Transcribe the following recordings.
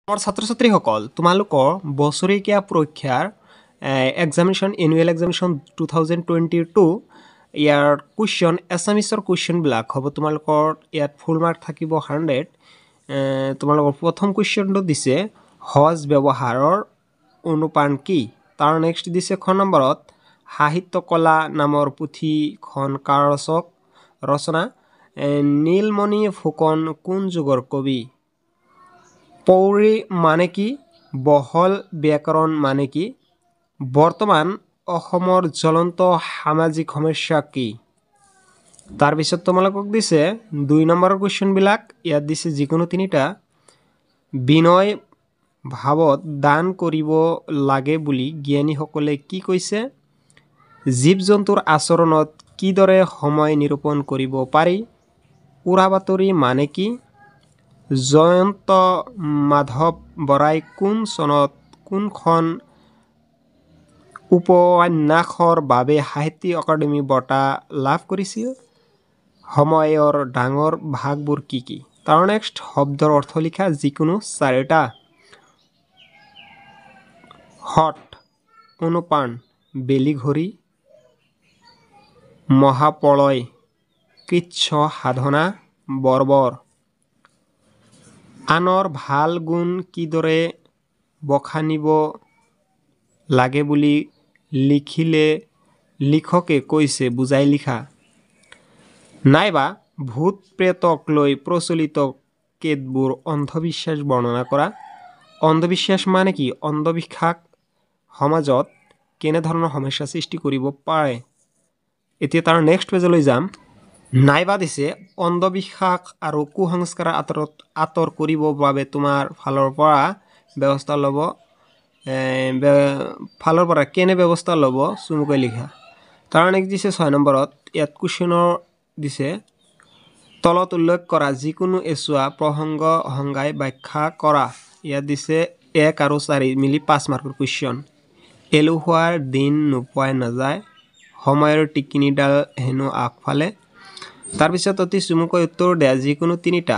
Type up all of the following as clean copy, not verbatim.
মোৰ ছাত্ৰ ছাত্ৰীসকল তোমালোকৰ বছৰেকীয়া পৰীক্ষাৰ এক্সামিনেশ্যন এনুৱেল এক্সামিনেশ্যন 2022 ইয়াৰ কুৱেশ্যন এছামিছৰ কুৱেশ্যনবিলাক হ'ব তোমালোকৰ ইয়াত ফুল মাৰ্ক থাকিব 100 তোমালোকৰ প্ৰথম কুৱেশ্যনটো দিছে সহজ ব্যৱহাৰৰ অনুপান কি তাৰ নেক্সট দিছে খ নম্বৰত সাহিত্য কলা নামৰ পুথিখন কাৰ ৰচনা নীলমণি ফুকন কোন যুগৰ কবি পৌৰী মানে কি বহল ব্যাকৰণ মানে কি বৰ্তমান অসমৰ জ্বলন্ত সামাজিক সমস্যা কি তাৰপিছত তোমালোকক দিছে 2 নম্বৰৰ কুৱেশ্যনবিলাক ইয়াত দিছে যিকোনো তিনিটা বিনয় ভাৱত দান কৰিব লাগে বুলি জ্ঞানীসকলে কি কৈছে জীৱ জন্তুৰ আচৰণত কিদৰে সময় নিৰূপণ কৰিব পাৰি উৰা বাতৰি মানে কি জয়ন্ত মাধৱ বৰাই কোন চনত কোনখন উপন্যাসৰ বাবে সাহিত্য একাডেমী বঁটা লাভ কৰিছিল সময়ৰ ডাঙৰ ভাগবোৰ কি কি তাৰ নেক্সট শব্দৰ অৰ্থ লিখা যিকোনো চাৰিটা হট অনুপান বেলিঘড়ি মহাপ্ৰলয় কৃচ্ছ সাধনা বৰ্বৰ আনৰ ভাল গুণ কিদৰে বখানিব লাগে বুলি লিখিলে লিখকে কৈছে বুজাই লিখা নাইবা ভূত প্ৰেতক লৈ প্ৰচলিত কেতবোৰ অন্ধবিশ্বাস বৰ্ণনা কৰা অন্ধবিশ্বাস মানে কি অন্ধবিশ্বাস সমাজত কেনেধৰণৰ সমস্যা সৃষ্টি কৰিব পাৰে এতিয়া তাৰ নেক্সট পেজলৈ যাম নাইবা দিছে অন্ধবিশ্বাস আৰু কুসংস্কাৰ আঁতৰ কৰিবৰ বাবে তোমাৰ ফালৰ পৰা ব্যৱস্থা ল'ব ফালৰ পৰা কেনে ব্যৱস্থা ল'ব চমুকৈ লিখা তাৰ নেক্সট দিছে 6 নম্বৰত ইয়াত কুৱেশ্যনৰ দিছে তলত উল্লেখ কৰা যিকোনো এছুৱা প্ৰসংগ সংজ্ঞাই ব্যাখ্যা কৰা ইয়াত দিছে 1 আৰু 4 মিলি 5 মাৰ্কৰ কুৱেশ্যন এলেহুৱাৰ দিন নোপোৱাই নাযায় সময়ৰ টিকিনিডাল হেনো আগফালে তাৰপিছত অতি চমুকৈ উত্তৰ দিয়া যিকোনো তিনিটা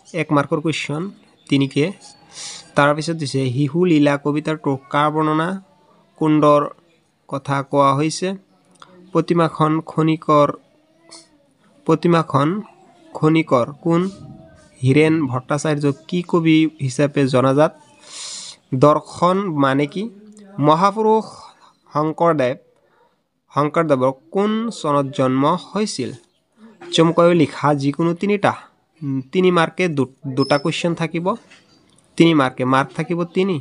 1 মাৰ্কৰ কুৱেশ্যন 3কে তাৰপিছত দিছে শিশু লীলা কবিতাৰ কাৰ বৰ্ণনা কুণ্ডৰ কথা কোৱা হৈছে প্ৰতিমাখন খনিকৰ কোন হীৰেন ভট্টাচাৰ্য কি কবি হিচাপে জনাজাত দৰ্শন মানে কি মহাপুৰুষ শংকৰদেৱৰ কোন চনত জন্ম হৈছিল চমুকৈ লিখা যিকোনো তিনিটা 3 মাৰ্কে দুটা কুৱেশ্যন থাকিব 3 মাৰ্কে মাৰ্ক থাকিব 3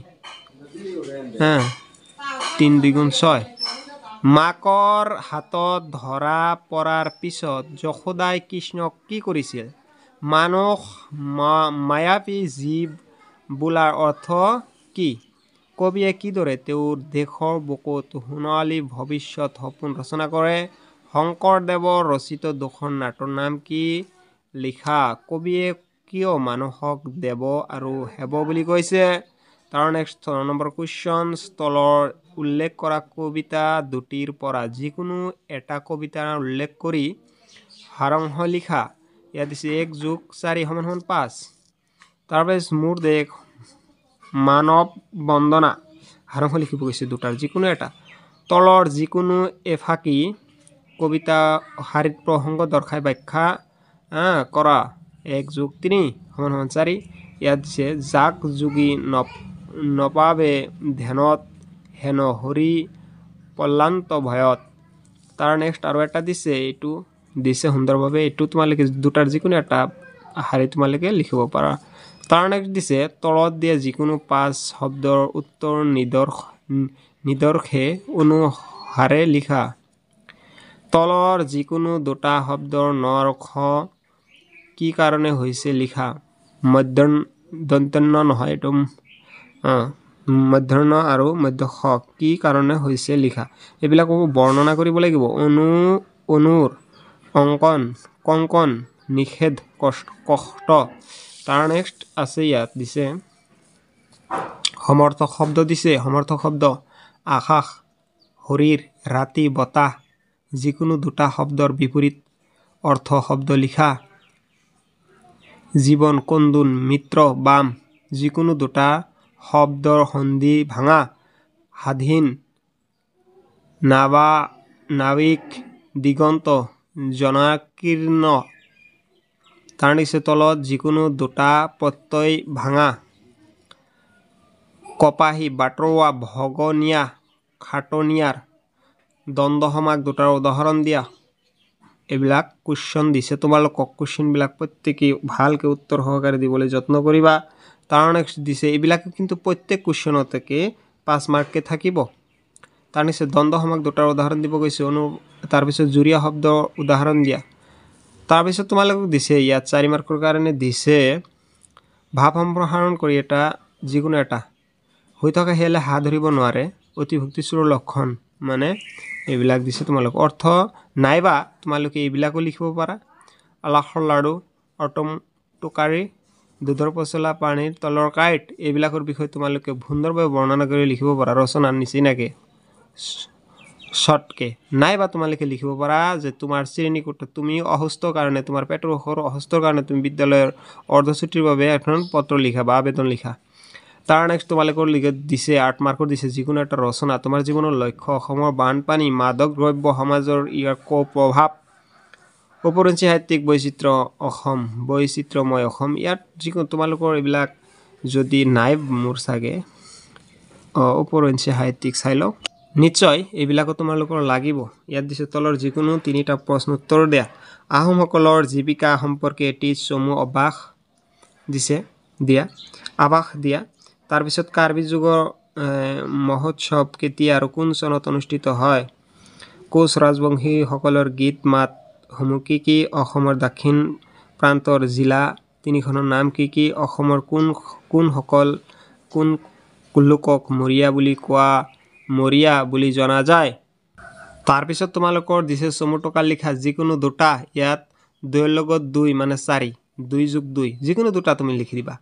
3 2 6 মাকৰ হাতত ধৰা পৰাৰ পিছত যশোদাই কৃষ্ণক কি কৰিছিল মানুহ মায়াবী জীৱ বোলাৰ অৰ্থ কি কবিয়ে কিদৰে তেওঁৰ দেশৰ বুকুত সোণালী ভৱিষ্যত সপোন ৰচনা কৰে শংকৰদেৱৰ ৰচিত দুখন নাটৰ নাম কি লিখা কবিয়ে কিয় মানুহক দেৱ আৰু হেব বুলি কৈছে তাৰ নেক্সট 6 নম্বৰ কুৱেশ্যন তলৰ উল্লেখ কৰা কবিতা দুটিৰ পৰা যিকোনো এটা কবিতা উল্লেখ কৰি সাৰাংশ লিখা ইয়াত দিছে 1+4 = 5 তাৰপিছত মোৰ দেশ মানৱ বন্দনা সাৰাংশ লিখিব গৈছে দুটাৰ যিকোনো এটা তলৰ যিকোনো এফাকি কবিতা শাৰীত প্ৰসংগ দৰ্শাই ব্যাখ্যা কৰা 1+3 = 4 ইয়াত দিছে যাক যোগী নপাবে ধ্যানত হেন হৰি পল্লান্ত ভয়ত তাৰ নেক্সট আৰু এটা দিছে এইটো দিছে সুন্দৰভাৱে এইটো তোমালোকে দুটাৰ যিকোনো এটা শাৰী তোমালোকে লিখিব পাৰা তাৰ নেক্সট দিছে তলত দিয়া যিকোনো 5 শব্দৰ উত্তৰ নিদৰ্শে অনুসাৰে লিখা তলৰ যিকোনো দুটা শব্দৰ নৰ খ কি কাৰণে হৈছে লিখা মধ্যাহ্ন নহয় এইটো মধ্যাহ্ন আৰু মধ্য খ কি কাৰণে হৈছে লিখা এইবিলাকো বৰ্ণনা কৰিব লাগিব অনুৰ অংকন কংকন নিষেধ কষ্ট তাৰ নেক্সট আছে ইয়াত দিছে সমৰ্থক শব্দ আকাশ শৰীৰ ৰাতি বতাহ যিকোনো দুটা শব্দৰ বিপৰীত অৰ্থ শব্দ লিখা জীবন কন্দুন মিত্ৰ বাম যিকোনো দুটা শব্দৰ সন্ধি ভাঙা স্বাধীন নাবিক দিগন্ত জনাকীৰ্ণ তাৰ নিচে তলত যিকোনো দুটা প্ৰত্যয় ভাঙা কপাহী বাটৰুৱা ভগনীয়া খাটনিয়াৰ দ্বন্দ্ব সমাস দুটাৰ উদাহৰণ দিয়া এইবিলাক কুৱেশ্যন দিছে তোমালোকক কুৱেশ্যনবিলাক প্ৰত্যেকই ভালকৈ উত্তৰ সহকাৰে দিবলৈ যত্ন কৰিবা তাৰ নেক্সট দিছে এইবিলাক কিন্তু প্ৰত্যেক কুৱেশ্যনতে 5 মাৰ্ককে থাকিব তাৰ নিচে দ্বন্দ্ব সমাস দুটাৰ উদাহৰণ দিব গৈছে তাৰ পিছত জুৰীয়া শব্দ উদাহৰণ দিয়া তাৰ পিছত তোমালোকক দিছে ইয়াত 4 মাৰ্কৰ কাৰণে দিছে ভাৱ সম্প্ৰসাৰণ কৰি এটা যিকোনো এটা হৈ থকা হেলে হা ধৰিব নোৱাৰে অতিভক্তি চুৰৰ লক্ষণ মানে এইবিলাক দিছে তোমালোক অৰ্থ নাইবা তোমালোকে এইবিলাকো লিখিব পাৰা আলাখৰ লাড়ু অটম টুকাৰী দুধৰ পচলা পানীৰ তলৰ কাইট এইবিলাকৰ বিষয়ে তোমালোকে সুন্দৰভাৱে বৰ্ণনা কৰি লিখিব পাৰা ৰচনাৰ নিচিনাকে শৰ্টকে নাইবা তোমালোকে লিখিব পাৰা যে তোমাৰ শ্ৰেণীকোঠাত তুমি অসুস্থ কাৰণে তোমাৰ পেটৰ অসুস্থৰ কাৰণে তুমি বিদ্যালয়ৰ অৰ্ধছুটিৰ বাবে এখন পত্ৰ লিখা বা আবেদন লিখা তাৰ নেক্সট তোমালোকৰ লিখে দিছে 8 মাৰ্কৰ দিছে যিকোনো এটা ৰচনা তোমাৰ জীৱনৰ লক্ষ্য অসমৰ বানপানী মাদক দ্ৰব্য সমাজৰ ইয়াৰ প্ৰভাৱ উপৰঞ্চি সাহিত্যিক বৈচিত্ৰ্য অসম বৈচিত্ৰ্যময় অসম ইয়াত যিকোনো তোমালোকৰ এইবিলাক যদি নাই মোৰ চাগে উপৰঞ্চি সাহিত্যিক চাই লওক নিশ্চয় এইবিলাকো তোমালোকৰ লাগিব ইয়াত দিছে তলৰ যিকোনো তিনিটা প্ৰশ্ন উত্তৰ দিয়া আহোমসকলৰ জীৱিকা সম্পৰ্কে এটি চমু আভাস দিছে আভাস দিয়া তাৰ পিছত কাৰ্বি যুগৰ মহোৎসৱ কেতিয়া আৰু কোন চনত অনুষ্ঠিত হয় কোচ ৰাজবংশী সকলৰ গীত মাত সমূহ কি অসমৰ দক্ষিণ প্ৰান্তৰ জিলা তিনিখনৰ নাম কি অসমৰ কোন লোকক মৰিয়া বুলি জনা যায় তাৰ পিছত তোমালোকৰ দিছে চমু টকা লিখা যিকোনো দুটা ইয়াত 2 ৰ লগত 2 মানে 4 2 + 2 যিকোনো দুটা তুমি লিখি দিবা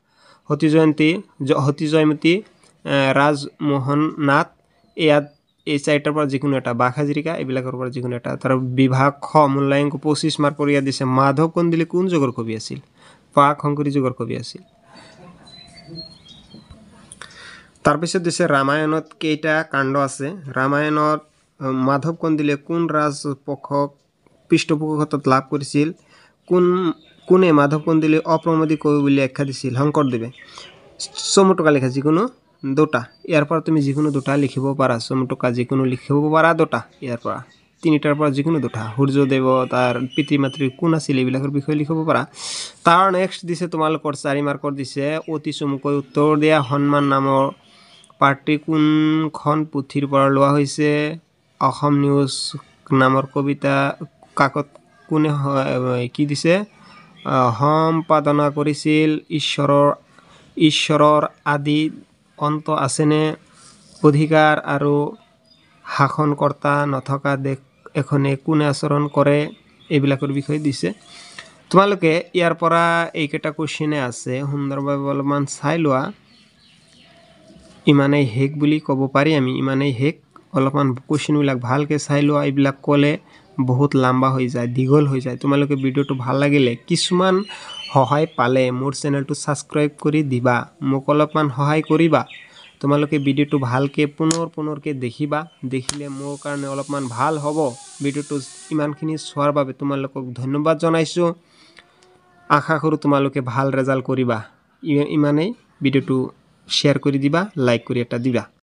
সতী জয়মতী ৰাজমোহন নাথ ইয়াত এই চাৰিটাৰ পৰা যিকোনো এটা বাখাজিৰিকা এইবিলাকৰ পৰা যিকোনো এটা তাৰ বিভাগ খ মূল্যাংক 25 মাৰ্কৰ ইয়াত দিছে মাধৱ কন্দলি কোন যুগৰ কবি আছিল প্ৰাক শংকৰী যুগৰ কবি আছিল তাৰ পিছত দিছে ৰামায়ণত কেইটা কাণ্ড আছে ৰামায়ণত মাধৱ কন্দলিয়ে কোন ৰাজপক্ষক পৃষ্ঠপোষকত্ব লাভ কৰিছিল কোনে মাধৱ কন্দলি অপ্ৰমোদী কবি বুলি আখ্যা দিছিল শংকৰদেৱে চমু টকা লিখা যিকোনো দুটা ইয়াৰ পৰা তুমি যিকোনো দুটা লিখিব পাৰা চমু টকা যিকোনো লিখিব পাৰা দুটা ইয়াৰ পৰা তিনিটাৰ পৰা যিকোনো দুটা সূৰ্যদেৱ তাৰ পিতৃ মাতৃ কোন আছিল এইবিলাকৰ বিষয়ে লিখিব পাৰা তাৰ নেক্সট দিছে তোমালোকৰ 4 মাৰ্কৰ দিছে অতি চমুকৈ উত্তৰ দিয়া সন্মান নামৰ পাৰ্টি কোনখন পুথিৰ পৰা লোৱা হৈছে অসম নিউজ নামৰ কবিতা কাকত কোনে কি দিছে সম্পাদনা কৰিছিল ঈশ্বৰৰ আদি অন্ত আছেনে অধিকাৰ আৰু শাসনকৰ্তা নথকা দেশ এখনে কোনে আচৰণ কৰে এইবিলাকৰ বিষয়ে দিছে তোমালোকে ইয়াৰ পৰা এইকেইটা কুৱেশ্যনে আছে সুন্দৰভাৱে অলপমান চাই লোৱা ইমানেই হেক বুলি ক'ব পাৰি আমি ইমানেই হেক অলপমান কুৱেশ্যনবিলাক ভালকৈ চাই লোৱা এইবিলাক ক'লে বহুত লম্বা হৈ যায় দীঘল হৈ যায় তোমালোকে ভিডিঅ'টো ভাল লাগিলে কিছুমান সহায় পালে মোৰ চেনেলটো সাবস্ক্ৰাইব কৰি দিবা মোক অলপমান সহায় কৰিবা তোমালোকে ভিডিঅ'টো ভালকৈ পুনৰকৈ দেখিবা দেখিলে মোৰ কাৰণে অলপমান ভাল হ'ব ভিডিঅ'টো ইমানখিনি চোৱাৰ বাবে তোমালোকক ধন্যবাদ জনাইছোঁ আশা কৰোঁ তোমালোকে ভাল ৰেজাল্ট কৰিবা ইমানেই ভিডিঅ'টো শ্বেয়াৰ কৰি দিবা লাইক কৰি এটা দিবা